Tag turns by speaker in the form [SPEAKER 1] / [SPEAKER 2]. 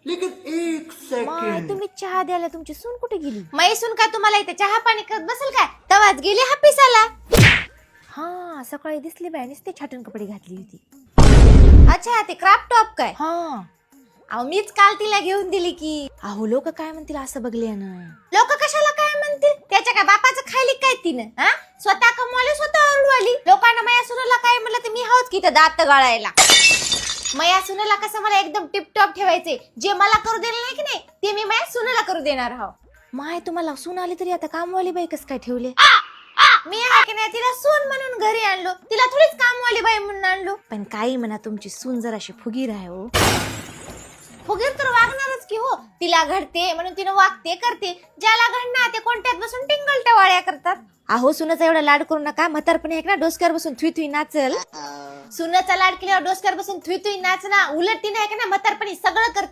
[SPEAKER 1] लेकिन एक
[SPEAKER 2] माय
[SPEAKER 1] सेकंड
[SPEAKER 2] तुम्ही चहा द्यायला तुमची सून कुठे गेली?
[SPEAKER 3] मैसून का तुम्हाला इथे चहा पाणी करत बसेल काय? तवाच गेले हापिसाला.
[SPEAKER 2] हा सकाळी दिसली बाय नुसते छाटून कपडे घातली होती.
[SPEAKER 3] अच्छा ते क्राफ्ट टॉप काय?
[SPEAKER 2] हा
[SPEAKER 3] अहो मीच काल तिला घेऊन दिली की.
[SPEAKER 2] अहो लोक काय म्हणतील असं बघल्यानं.
[SPEAKER 3] लोक कशाला काय म्हणतील? त्याच्या काय बापाचं खायली काय तिनं? हा स्वतः कमवाली स्वतः ओरडवाली. लोकांना माया सुनाला काय म्हणलं तर मी हाऊच की इथं दात गाळायला. माया सुनाला कसं मला एकदम टिपटॉप ठेवायचे. जे मला करू देणार नाही की नाही ते मी माया सुनाला करू देणार आहो.
[SPEAKER 2] माय तुम्हाला सून आली तरी आता कामवाली बाई कस काय ठेवले?
[SPEAKER 3] मी आहे की नाही तिला सून म्हणून घरी आणलो. तिला थोडीच कामवाली बाई म्हणून आणलो.
[SPEAKER 2] पण काही म्हणा तुमची सून जराशी फुगीर आहे हो.
[SPEAKER 3] फुगीर तर वागणारच की हो. तिला घडते म्हणून तिनं वागते करते. ज्याला घडणार ते कोणत्यात बसून टिंगल टवाळ्या करतात.
[SPEAKER 2] अहो सुनाचा एवढा लाड करू नका. म्हातारपणे एक ना डोसक्यावर बसून थुई थुई नाचल.
[SPEAKER 3] सुनाचा लाड केल्यावर डोसक्यावर बसून थुई थुई नाचना. उलट तिने आहे का ना म्हातारपणी सगळं करते.